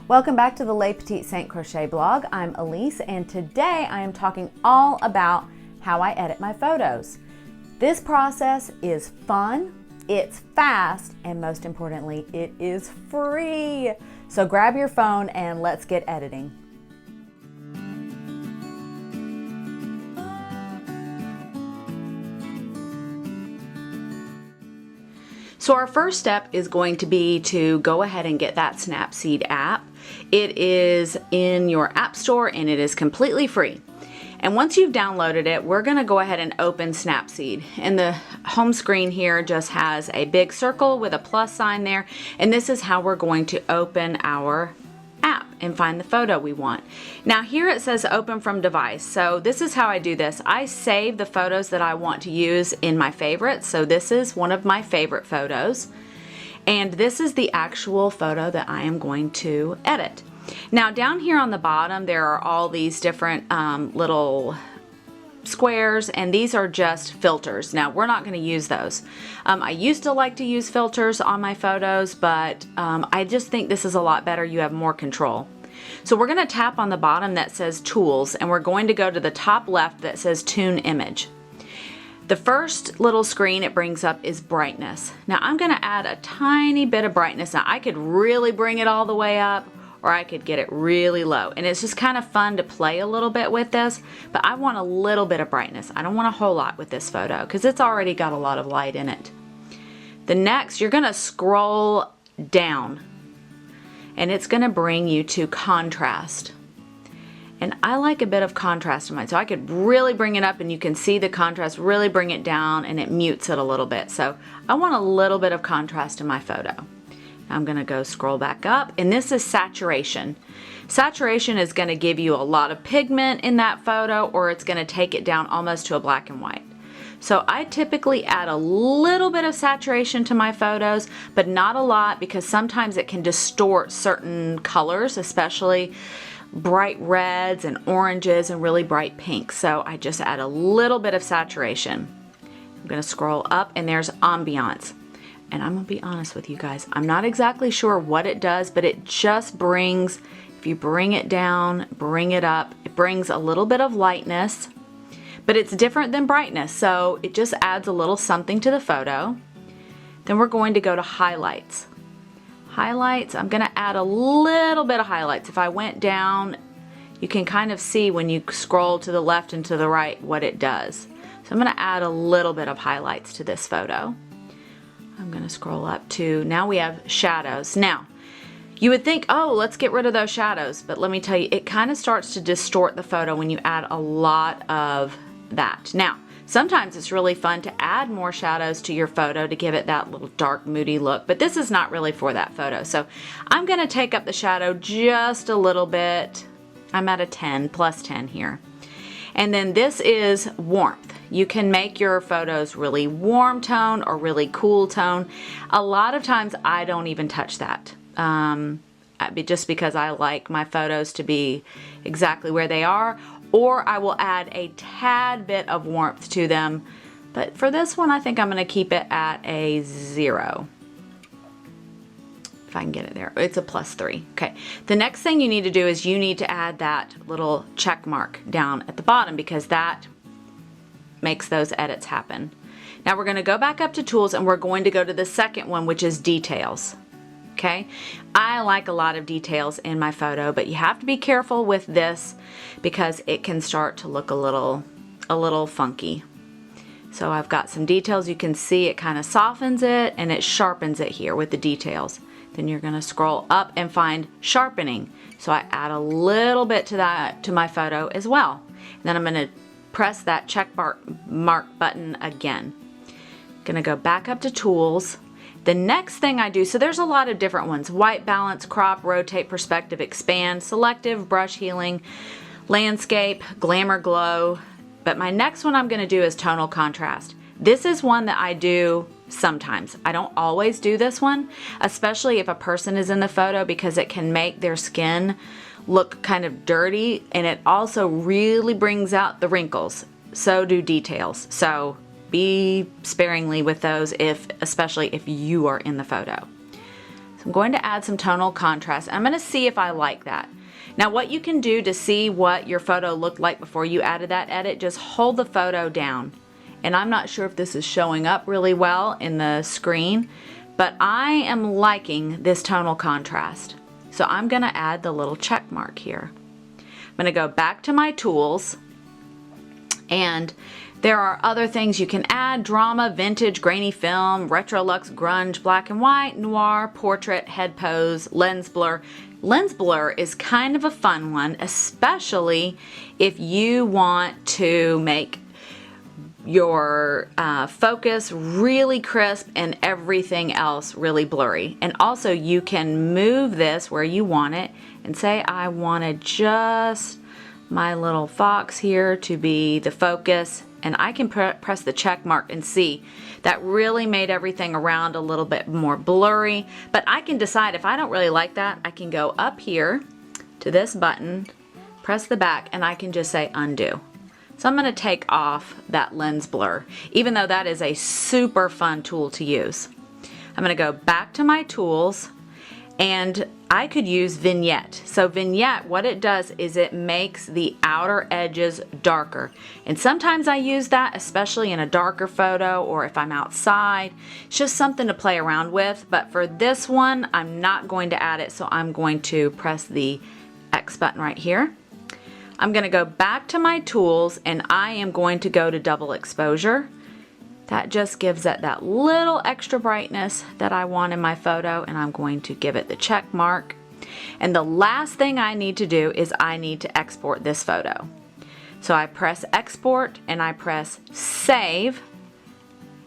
Welcome back to the Les Petites Saintes Crochet blog. I'm Elise, and today I am talking all about how I edit my photos. This process is fun, it's fast, and most importantly, it is free. So grab your phone and let's get editing. So our first step is going to be to go ahead and get that Snapseed app. It is in your app store and it is completely free. And once you've downloaded it, we're going to go ahead and open Snapseed. And the home screen here just has a big circle with a plus sign there. And this is how we're going to open our app and find the photo we want. Now here it says open from device. So this is how I do this. I save the photos that I want to use in my favorites. So this is one of my favorite photos. And this is the actual photo that I am going to edit. Now down here on the bottom there are all these different little squares, and these are just filters. Now we're not going to use those. I used to like to use filters on my photos, but I just think this is a lot better. You have more control. So we're going to tap on the bottom that says tools, and we're going to go to the top left that says tune image. The first little screen it brings up is brightness. Now I'm going to add a tiny bit of brightness. Now I could really bring it all the way up, or I could get it really low. And it's just kind of fun to play a little bit with this, but I want a little bit of brightness. I don't want a whole lot with this photo because it's already got a lot of light in it. The next, you're going to scroll down and it's going to bring you to contrast. And I like a bit of contrast in mine, so I could really bring it up and you can see the contrast, really bring it down, and it mutes it a little bit. So I want a little bit of contrast in my photo. I'm going to go scroll back up, and this is saturation. Saturation is going to give you a lot of pigment in that photo, or it's going to take it down almost to a black and white. So I typically add a little bit of saturation to my photos, but not a lot, because sometimes it can distort certain colors, especially bright reds and oranges and really bright pinks. So I just add a little bit of saturation. I'm going to scroll up, and there's ambiance. And I'm going to be honest with you guys, I'm not exactly sure what it does, but it just brings, if you bring it down, bring it up, it brings a little bit of lightness, but it's different than brightness. So it just adds a little something to the photo. Then we're going to go to highlights. Highlights, I'm going to add a little bit of highlights. If I went down, you can kind of see when you scroll to the left and to the right what it does. So I'm going to add a little bit of highlights to this photo. I'm going to scroll up to, now we have shadows. Now, you would think, oh, let's get rid of those shadows, but let me tell you, it kind of starts to distort the photo when you add a lot of that. Now, sometimes it's really fun to add more shadows to your photo to give it that little dark, moody look, but this is not really for that photo. So I'm going to take up the shadow just a little bit. I'm at a 10, plus 10 here. And then this is warmth. You can make your photos really warm tone or really cool tone. A lot of times I don't even touch that. Just because I like my photos to be exactly where they are, or I will add a tad bit of warmth to them. But for this one, I think I'm going to keep it at a 0. If I can get it there. It's a +3. Okay. The next thing you need to do is you need to add that little check mark down at the bottom, because that makes those edits happen. Now we're going to go back up to tools, and we're going to go to the second one, which is details. Okay. I like a lot of details in my photo, but you have to be careful with this because it can start to look a little funky. So I've got some details. You can see it kind of softens it and it sharpens it here with the details. Then you're going to scroll up and find sharpening. So I add a little bit to that to my photo as well. And then I'm going to press that check mark button again. Going to go back up to tools. The next thing I do, so there's a lot of different ones: white balance, crop, rotate, perspective, expand, selective, brush healing, landscape, glamour glow. But my next one I'm going to do is tonal contrast. This is one that I do sometimes. I don't always do this one, especially if a person is in the photo, because it can make their skin look kind of dirty, and it also really brings out the wrinkles. So do details. So be sparingly with those, especially if you are in the photo. So I'm going to add some tonal contrast. I'm going to see if I like that. Now what you can do to see what your photo looked like before you added that edit, just hold the photo down. And I'm not sure if this is showing up really well in the screen, but I am liking this tonal contrast. So I'm going to add the little check mark here. I'm going to go back to my tools, and there are other things you can add: drama, vintage, grainy film, retro luxe, grunge, black and white, noir, portrait, head pose, lens blur. Lens blur is kind of a fun one, especially if you want to make your focus really crisp and everything else really blurry. And also you can move this where you want it and say, I wanted just my little fox here to be the focus, and I can press the check mark and see that really made everything around a little bit more blurry. But I can decide if I don't really like that, I can go up here to this button, press the back, and I can just say undo. So I'm going to take off that lens blur, even though that is a super fun tool to use. I'm going to go back to my tools, and I could use vignette. So vignette, what it does is it makes the outer edges darker. And sometimes I use that, especially in a darker photo or if I'm outside. It's just something to play around with. But for this one, I'm not going to add it, so I'm going to press the X button right here. I'm going to go back to my tools, and I am going to go to double exposure. That just gives it that little extra brightness that I want in my photo, and I'm going to give it the check mark. And the last thing I need to do is I need to export this photo. So I press export and I press save,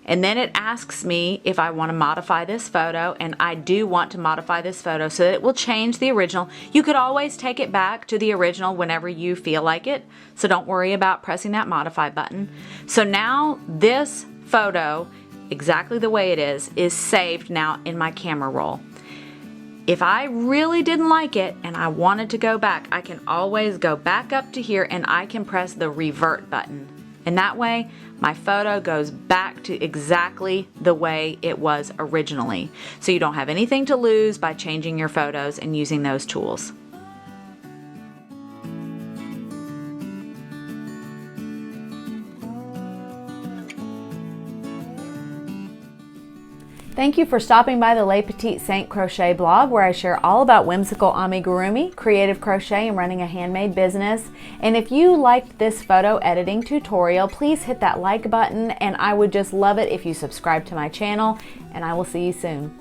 and then it asks me if I want to modify this photo, and I do want to modify this photo so that it will change the original. You could always take it back to the original whenever you feel like it, so don't worry about pressing that modify button. So now this photo, exactly the way it is saved now in my camera roll. If I really didn't like it and I wanted to go back, I can always go back up to here and I can press the revert button. And that way my photo goes back to exactly the way it was originally. So you don't have anything to lose by changing your photos and using those tools. Thank you for stopping by the Les Petites Saintes Crochet blog, where I share all about whimsical amigurumi, creative crochet, and running a handmade business. And if you liked this photo editing tutorial, please hit that like button, and I would just love it if you subscribe to my channel, and I will see you soon.